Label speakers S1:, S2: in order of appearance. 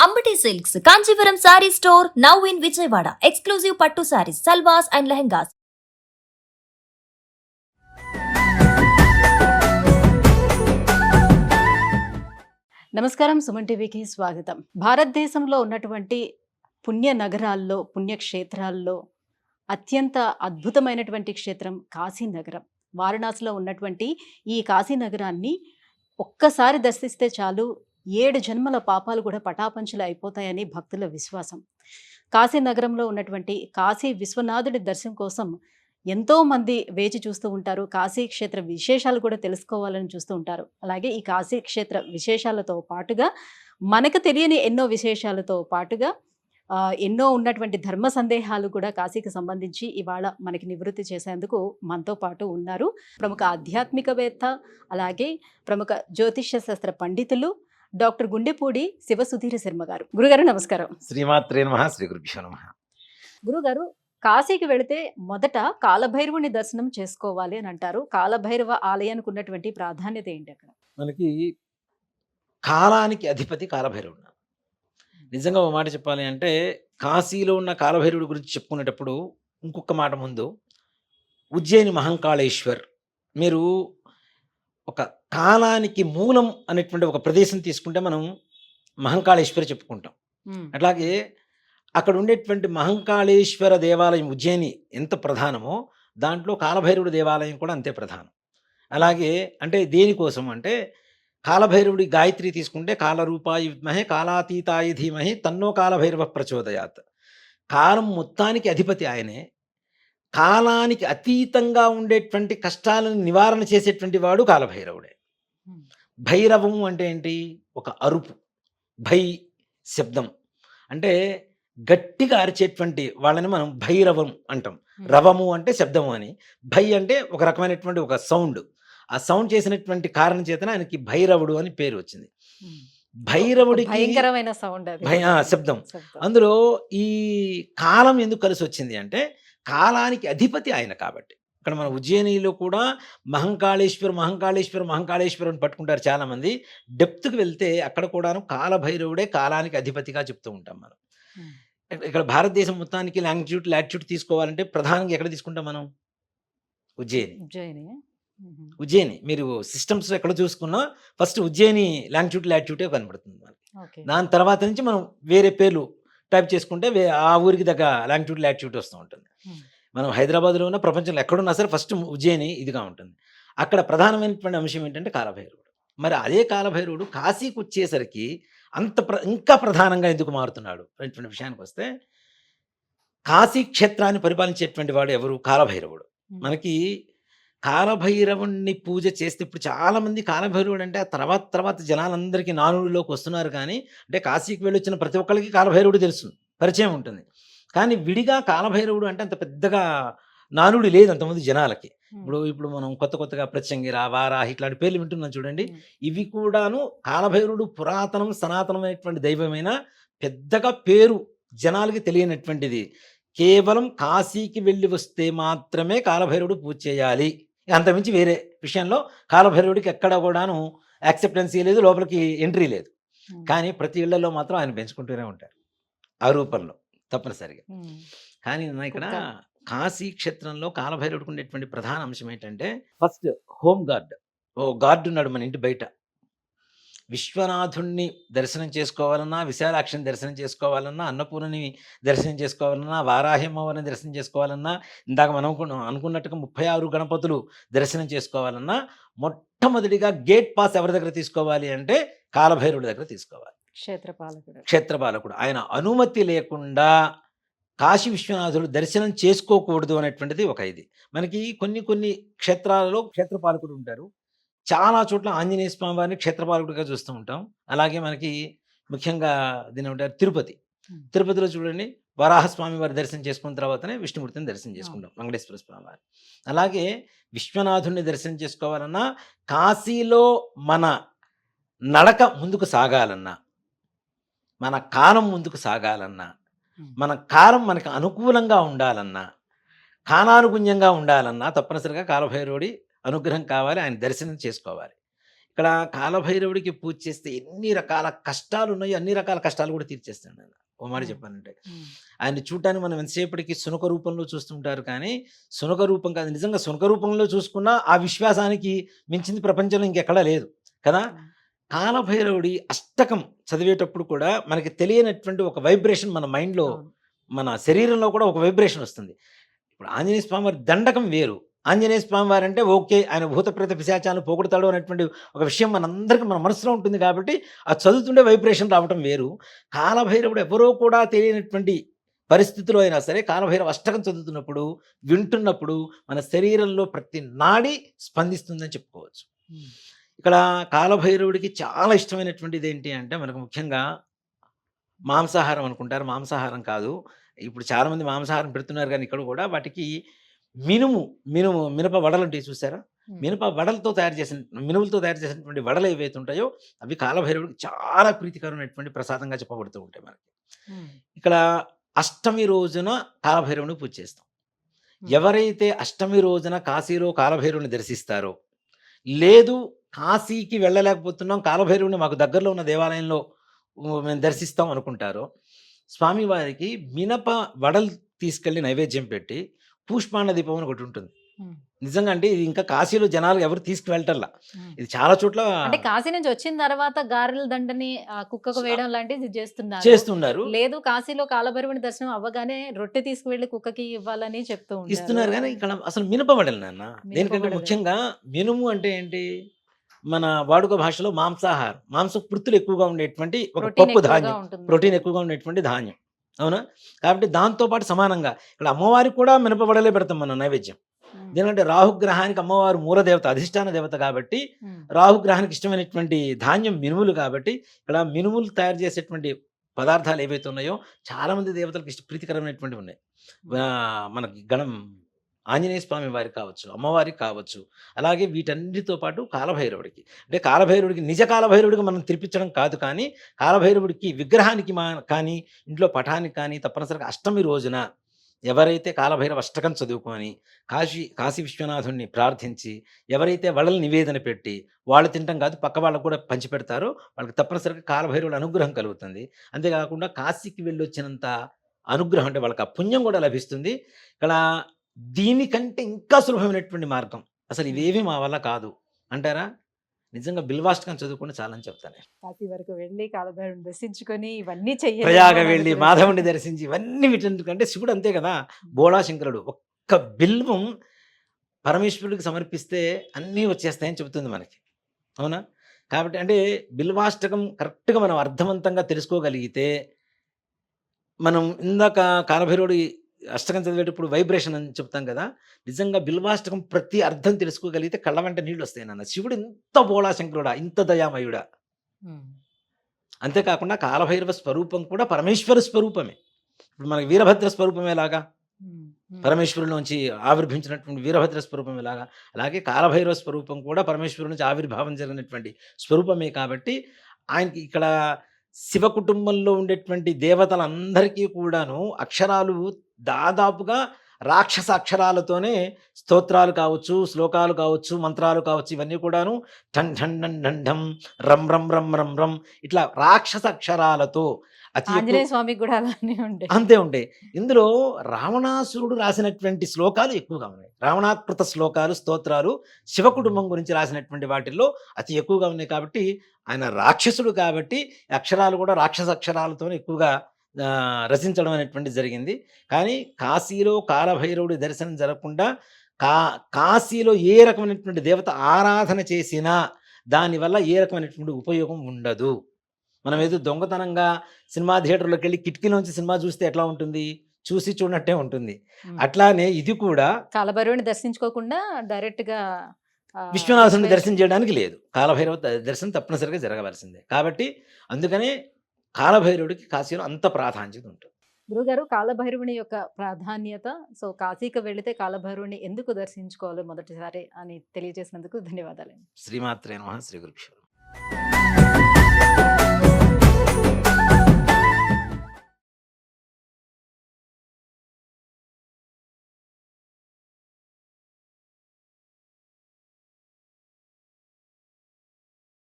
S1: Ambati Silks, Kanchipuram Saree Store, now in Vijayawada. Exclusive Pattu Sarees, Salwas and Lehengas.
S2: నమస్కారం. సుమన్ టీవీకి స్వాగతం. భారతదేశంలో ఉన్నటువంటి పుణ్య నగరాల్లో, పుణ్యక్షేత్రాల్లో అత్యంత అద్భుతమైనటువంటి క్షేత్రం కాశీనగరం. వారణాసిలో ఉన్నటువంటి ఈ కాశీనగరాన్ని ఒక్కసారి దర్శిస్తే చాలు 7 జన్మల పాపాలు కూడా పటాపంచలు అయిపోతాయని భక్తుల విశ్వాసం. కాశీనగరంలో ఉన్నటువంటి కాశీ విశ్వనాథుడి దర్శనం కోసం ఎంతో మంది వేచి చూస్తూ ఉంటారు. కాశీ క్షేత్ర విశేషాలు కూడా తెలుసుకోవాలని చూస్తూ ఉంటారు. అలాగే ఈ కాశీ క్షేత్ర విశేషాలతో పాటుగా మనకు తెలియని ఎన్నో విశేషాలతో పాటుగా ఎన్నో ఉన్నటువంటి ధర్మ సందేహాలు కూడా కాశీకి సంబంధించి ఇవాళ మనకి నివృత్తి చేసేందుకు మనతో పాటు ఉన్నారు ప్రముఖ ఆధ్యాత్మికవేత్త, అలాగే ప్రముఖ జ్యోతిష్య శాస్త్ర పండితులు డాక్టర్ గుండెపూడి శివసుధీర శర్మ గారు. గురుగారు నమస్కారం.
S3: శ్రీమాత్రే నమః. శ్రీ గురుభ్యో నమః.
S2: గురుగారు, కాశీకి వెళితే మొదట కాలభైరవుని దర్శనం చేసుకోవాలి అని అంటారు. కాలభైరవ ఆలయానికి ఉన్నటువంటి ప్రాధాన్యత ఏంటి అక్కడ?
S3: మనకి కాలానికి అధిపతి కాలభైరవుడు. నిజంగా ఒక మాట చెప్పాలి అంటే కాశీలో ఉన్న కాలభైరవుడి గురించి చెప్పుకునేటప్పుడు ఇంకొక మాట ముందు, ఉజ్జయిని మహంకాళేశ్వర్, మీరు ఒక కాలానికి మూలం అనేటువంటి ఒక ప్రదేశం తీసుకుంటే మనం మహంకాళేశ్వర్ చెప్పుకుంటాం. అట్లాగే అక్కడ ఉండేటువంటి మహంకాళేశ్వర దేవాలయం ఉజ్జయిని ఎంత ప్రధానమో దాంట్లో కాలభైరవుడి దేవాలయం కూడా అంతే ప్రధానం. అలాగే అంటే దేనికోసం అంటే కాలభైరవుడి గాయత్రి తీసుకుంటే కాలరూపాయ విద్మహే కాలాతీతాయ ధీమహి తన్నో కాలభైరవ ప్రచోదయాత్. కాలం మొత్తానికి అధిపతి ఆయనే. కాలానికి అతీతంగా ఉండేటువంటి కష్టాలను నివారణ చేసేటువంటి వాడు కాలభైరవుడే. భైరవం అంటే ఏంటి? ఒక అరుపు. భై శబ్దం అంటే గట్టిగా అరిచేటువంటి వాళ్ళని మనం భైరవం అంటాం. రవము అంటే శబ్దము అని, భై అంటే ఒక రకమైనటువంటి ఒక సౌండ్. ఆ సౌండ్ చేసినటువంటి కారణం చేతన ఆయనకి భైరవుడు అని పేరు వచ్చింది. భైరవుడికి
S2: భయంకరమైన సౌండ్,
S3: శబ్దం. అందులో ఈ కాలం ఎందుకు కలిసి వచ్చింది అంటే కాలానికి అధిపతి ఆయన కాబట్టి. ఇక్కడ మన ఉజ్జయినిలో కూడా మహంకాళేశ్వర్ మహంకాళేశ్వర్ మహంకాళేశ్వర్ అని పట్టుకుంటారు చాలామంది. డెప్త్కి వెళ్తే అక్కడ కూడాను కాలభైరవుడే కాలానికి అధిపతిగా చెప్తూ ఉంటాం మనం. ఇక్కడ భారతదేశం మొత్తానికి లాటిట్యూడ్ తీసుకోవాలంటే ప్రధానంగా ఎక్కడ తీసుకుంటాం మనం? ఉజ్జయిని. ఉజ్జయిని మీరు సిస్టమ్స్ ఎక్కడ చూసుకున్నా ఫస్ట్ ఉజ్జయిని లాటిట్యూడే కనబడుతుంది మనకి. దాని తర్వాత నుంచి మనం వేరే పేర్లు టైప్ చేసుకుంటే ఆ ఊరికి దగ్గర లాటిట్యూడ్ వస్తూ ఉంటుంది. మనం హైదరాబాద్లో ఉన్న ప్రపంచంలో ఎక్కడున్నా సరే ఫస్ట్ ఉజ్జయిని ఇదిగా ఉంటుంది. అక్కడ ప్రధానమైనటువంటి అంశం ఏంటంటే కాలభైరవుడు. మరి అదే కాలభైరవుడు కాశీకి వచ్చేసరికి ఇంకా ప్రధానంగా ఎందుకు మారుతున్నాడు అనేటువంటి విషయానికి వస్తే, కాశీ క్షేత్రాన్ని పరిపాలించేటువంటి వాడు ఎవరు? కాలభైరవుడు. మనకి కాలభైరవుణ్ణి పూజ చేస్తే ఇప్పుడు చాలామంది కాలభైరవుడు అంటే తర్వాత జనాలందరికీ నానుడిలోకి వస్తున్నారు. కానీ అంటే కాశీకి వెళ్ళి వచ్చిన ప్రతి ఒక్కరికి కాలభైరవుడు తెలుసు, పరిచయం ఉంటుంది. కానీ విడిగా కాలభైరవుడు అంటే అంత పెద్దగా నానుడి లేదు అంతమంది జనాలకి. ఇప్పుడు మనం కొత్తగా ప్రత్యంగిర, వారాహి ఇట్లాంటి పేర్లు వింటున్నాం చూడండి. ఇవి కూడాను కాలభైరవుడు పురాతనం సనాతనమైనటువంటి దైవమైన పెద్దగా పేరు జనాలకి తెలియనటువంటిది. కేవలం కాశీకి వెళ్ళి వస్తే మాత్రమే కాలభైరవుడు పూజ చేయాలి. అంతమించి వేరే విషయంలో కాలభైరవుడికి ఎక్కడ కూడాను యాక్సెప్టెన్సీ లేదు, లోపలికి ఎంట్రీ లేదు. కానీ ప్రతి ఇళ్లలో మాత్రం ఆయన పెంచుకుంటూనే ఉంటారు ఆ రూపంలో తప్పనిసరిగా. కానీ ఇక్కడ కాశీ క్షేత్రంలో కాలభైరవుడికి ఉండేటువంటి ప్రధాన అంశం ఏంటంటే ఫస్ట్ హోమ్ గార్డ్. గార్డు ఉన్నాడు మన ఇంటి బయట. విశ్వనాథుణ్ణి దర్శనం చేసుకోవాలన్నా, విశాలాక్షిని దర్శనం చేసుకోవాలన్నా, అన్నపూర్ణని దర్శనం చేసుకోవాలన్నా, వారాహిమ్మవారిని దర్శనం చేసుకోవాలన్నా, ఇందాక మనం అనుకున్నట్టుగా 36 గణపతులు దర్శనం చేసుకోవాలన్నా మొట్టమొదటిగా గేట్ పాస్ ఎవరి దగ్గర తీసుకోవాలి అంటే కాలభైరవుడి దగ్గర తీసుకోవాలి. క్షేత్రపాలకుడు. ఆయన అనుమతి లేకుండా కాశీ విశ్వనాథుడు దర్శనం చేసుకోకూడదు అనేటువంటిది ఒక ఇది. మనకి కొన్ని క్షేత్రాలలో క్షేత్రపాలకుడు ఉంటారు. చాలా చోట్ల ఆంజనేయ స్వామి వారిని క్షేత్రపాలకుడిగా చూస్తూ ఉంటాం. అలాగే మనకి ముఖ్యంగా దీని ఉంటారు తిరుపతిలో చూడండి, వరాహస్వామి వారి దర్శనం చేసుకున్న తర్వాతనే విష్ణుమూర్తిని దర్శనం చేసుకుంటాం, వెంకటేశ్వర స్వామి వారి. అలాగే విశ్వనాథుడిని దర్శనం చేసుకోవాలన్నా, కాశీలో మన నడక ముందుకు సాగాలన్నా, మన కాలం ముందుకు సాగాలన్నా, మన కాలం మనకు అనుకూలంగా ఉండాలన్నా, కాలానుగుణ్యంగా ఉండాలన్నా తప్పనిసరిగా కాలభైరవుడి అనుగ్రహం కావాలి, ఆయన దర్శనం చేసుకోవాలి. ఇక్కడ కాలభైరవుడికి పూజ చేస్తే ఎన్ని రకాల కష్టాలు ఉన్నాయో అన్ని రకాల కష్టాలు కూడా తీర్చేస్తాడు ఆయన. ఓ మాట చెప్పానంటే ఆయన చూడటానికి మనం ఎంతసేపటికి సునక రూపంలో చూస్తుంటారు, కానీ సునక రూపం కాదు, నిజంగా సునక రూపంలో చూసుకున్నా ఆ విశ్వాసానికి మించింది ప్రపంచంలో ఇంకెక్కడా లేదు కదా. కాలభైరవుడి అష్టకం చదివేటప్పుడు కూడా మనకి తెలియనటువంటి ఒక వైబ్రేషన్ మన మైండ్లో, మన శరీరంలో కూడా ఒక వైబ్రేషన్ వస్తుంది. ఇప్పుడు ఆంజనేయ స్వామి వారి దండకం వేరు. ఆంజనేయ స్వామి వారు అంటే ఓకే, ఆయన భూత ప్రేత పిశాచాలను పోగొడతాడు అనేటువంటి ఒక విషయం మనందరికీ మన మనసులో ఉంటుంది కాబట్టి ఆ చదువుతుండే వైబ్రేషన్ రావటం వేరు. కాలభైరవుడు ఎవరో కూడా తెలియనటువంటి పరిస్థితిలో అయినా సరే కాలభైరవ అష్టకం చదువుతున్నప్పుడు, వింటున్నప్పుడు మన శరీరంలో ప్రతి నాడి స్పందిస్తుందని చెప్పుకోవచ్చు. ఇక్కడ కాలభైరవుడికి చాలా ఇష్టమైనటువంటిది ఏంటి అంటే, మనకు ముఖ్యంగా మాంసాహారం అనుకుంటారు, మాంసాహారం కాదు. ఇప్పుడు చాలామంది మాంసాహారం పెడుతున్నారు, కానీ ఇక్కడ కూడా వాటికి మినప వడలు ఉంటాయి చూసారా, మినప వడలతో తయారు చేసిన మినుములతో తయారు చేసినటువంటి వడలు ఏవైతే ఉంటాయో అవి కాలభైరవుడికి చాలా ప్రీతికరమైనటువంటి ప్రసాదంగా చెప్పబడుతూ ఉంటాయి మనకి. ఇక్కడ అష్టమి రోజున కాలభైరవుని పూజ చేస్తాం. ఎవరైతే అష్టమి రోజున కాశీలో కాలభైరవుని దర్శిస్తారో, లేదు కాశీకి వెళ్ళలేకపోతున్నాం, కాలభైరవుని మాకు దగ్గరలో ఉన్న దేవాలయంలో మేము దర్శిస్తాం అనుకుంటారో, స్వామివారికి మినప వడలు తీసుకెళ్ళి నైవేద్యం పెట్టి పుష్పాండ దీపం అని ఒకటి ఉంటుంది. నిజంగా అంటే ఇది ఇంకా కాశీలో జనాలు ఎవరు తీసుకువెళ్ళటల్లా, ఇది చాలా చోట్ల
S2: అంటే కాశీ నుంచి వచ్చిన తర్వాత గారెల దండని కుక్కకు వేయడం లాంటిది
S3: చేస్తున్నారు.
S2: లేదు కాశీలో కాలభైరవుని దర్శనం అవ్వగానే రొట్టె తీసుకువెళ్ళి కుక్కకి ఇవ్వాలని చెప్తూ
S3: ఇస్తున్నారు. కానీ ఇక్కడ అసలు మినప వడలు నాన్న, దేనికంటే ముఖ్యంగా మినుము అంటే ఏంటి, మన వాడుక భాషలో మాంసాహారం, మాంసకృతులు ఎక్కువగా ఉండేటువంటి ఒక పప్పు ధాన్యం, ప్రోటీన్ ఎక్కువగా ఉండేటువంటి ధాన్యం, అవునా. కాబట్టి దాంతోపాటు సమానంగా ఇక్కడ అమ్మవారికి కూడా మినప వడలే పెడతాం మనం నైవేద్యం. ఎందుకంటే రాహుగ్రహానికి అమ్మవారు మూలదేవత, అధిష్టాన దేవత కాబట్టి రాహుగ్రహానికి ఇష్టమైనటువంటి ధాన్యం మినుములు కాబట్టి ఇక్కడ మినుములు తయారు చేసేటువంటి పదార్థాలు ఏవైతే ఉన్నాయో చాలా మంది దేవతలకు ప్రీతికరమైనటువంటి ఉన్నాయి. మనకి ఆంజనేయ స్వామి వారికి కావచ్చు, అమ్మవారికి కావచ్చు, అలాగే వీటన్నిటితో పాటు కాలభైరవుడికి, అంటే కాలభైరవుడికి నిజ కాలభైరవుడికి మనం తినిపించడం కాదు, కానీ కాలభైరవుడికి విగ్రహానికి కానీ ఇంట్లో పటానికి కానీ తప్పనిసరిగా అష్టమి రోజున ఎవరైతే కాలభైరవ అష్టకం చదువుకొని కాశీ విశ్వనాథుడిని ప్రార్థించి ఎవరైతే వడలు నివేదన పెట్టి వాళ్ళు తినటం కాదు పక్క వాళ్ళకు కూడా పంచిపెడతారో వాళ్ళకి తప్పనిసరిగా కాలభైరవుడి అనుగ్రహం కలుగుతుంది. అంతేకాకుండా కాశీకి వెళ్ళి వచ్చినంత అనుగ్రహం, అంటే వాళ్ళకి ఆ పుణ్యం కూడా లభిస్తుంది. ఇక్కడ దీనికంటే ఇంకా సులభమైనటువంటి మార్గం అసలు ఇవేవి మా వల్ల కాదు అంటారా, నిజంగా బిల్వాష్టకం చదువుకుని చాలని చెప్తాను.
S2: కాశీ వరకు వెళ్ళి కాలభైరవుని దర్శించుకొని ఇవన్నీ
S3: ప్రయాగ వెళ్ళి మాధవుని దర్శించి ఇవన్నీ వీటందుకంటే శివుడు అంతే కదా, బోళాశంకరుడు ఒక్క బిల్వం పరమేశ్వరుడికి సమర్పిస్తే అన్నీ వచ్చేస్తాయని చెబుతుంది మనకి, అవునా. కాబట్టి అంటే బిల్వాష్టకం కరెక్ట్గా మనం అర్థవంతంగా తెలుసుకోగలిగితే, మనం ఇందాక కాలభైరవుడి అష్టకం చదివేటప్పుడు వైబ్రేషన్ అని చెప్తాం కదా, నిజంగా బిల్వాష్టకం ప్రతి అర్థం తెలుసుకోగలిగితే కళ్ళ వెంట నీళ్ళు వస్తాయి నాన్న. శివుడు ఇంత బోళాశంకరుడా, ఇంత దయామయుడా. అంతేకాకుండా కాలభైరవ స్వరూపం కూడా పరమేశ్వర స్వరూపమే. ఇప్పుడు మనకి వీరభద్ర స్వరూపమేలాగా, పరమేశ్వరులోంచి ఆవిర్భించినటువంటి వీరభద్ర స్వరూపమేలాగా, అలాగే కాలభైరవ స్వరూపం కూడా పరమేశ్వరు నుంచి ఆవిర్భావం జరిగినటువంటి స్వరూపమే. కాబట్టి ఆయనకి ఇక్కడ శివ కుటుంబంలో ఉండేటువంటి దేవతలందరికీ కూడాను అక్షరాలు దాదాపుగా రాక్షస అక్షరాలతోనే స్తోత్రాలు కావచ్చు, శ్లోకాలు కావచ్చు, మంత్రాలు కావచ్చు, ఇవన్నీ కూడాను ఠన్ ఠన్ ఢన్ ఢన్ ఢం రం రం రం రం రం ఇట్లా రాక్షస అక్షరాలతో
S2: ఆంజనేయ స్వామికి కూడా అలానే ఉంటాయి,
S3: అంతే ఉంటాయి. ఇందులో రావణాసురుడు రాసినటువంటి శ్లోకాలు ఎక్కువగా ఉన్నాయి. రావణాకృత శ్లోకాలు, స్తోత్రాలు శివ కుటుంబం గురించి రాసినటువంటి వాటిల్లో అతి ఎక్కువగా ఉన్నాయి. కాబట్టి ఆయన రాక్షసుడు కాబట్టి అక్షరాలు కూడా రాక్షస అక్షరాలతోనే ఎక్కువగా రచించడం అనేటువంటి జరిగింది. కానీ కాశీలో కాలభైరవుడి దర్శనం జరగకుండా కాశీలో ఏ రకమైనటువంటి దేవత ఆరాధన చేసినా దానివల్ల ఏ రకమైనటువంటి ఉపయోగం ఉండదు. మనం ఏదో దొంగతనంగా సినిమా థియేటర్లోకి వెళ్ళి కిటికీలోంచి సినిమా చూస్తే ఎట్లా ఉంటుంది, చూసి చూడనట్టే ఉంటుంది. అట్లానే ఇది కూడా
S2: కాలభైరవుని దర్శించుకోకుండా డైరెక్ట్ గా
S3: విశ్వనాథుని దర్శనం చేయడానికి లేదు, కాలభైరవ దర్శనం తప్పనిసరిగా జరగవలసిందే. కాబట్టి అందుకనే కాలభైరవుడికి కాశీలో అంత ప్రాధాన్యత ఉంటుంది.
S2: గురుగారు, కాలభైరవుని యొక్క ప్రాధాన్యత, సో కాశీకి వెళితే కాలభైరవుని ఎందుకు దర్శించుకోవాలి మొదటిసారి అని తెలియజేసినందుకు ధన్యవాదాలు.
S3: శ్రీమాత్రే నమః. శ్రీ గురుభ్యో.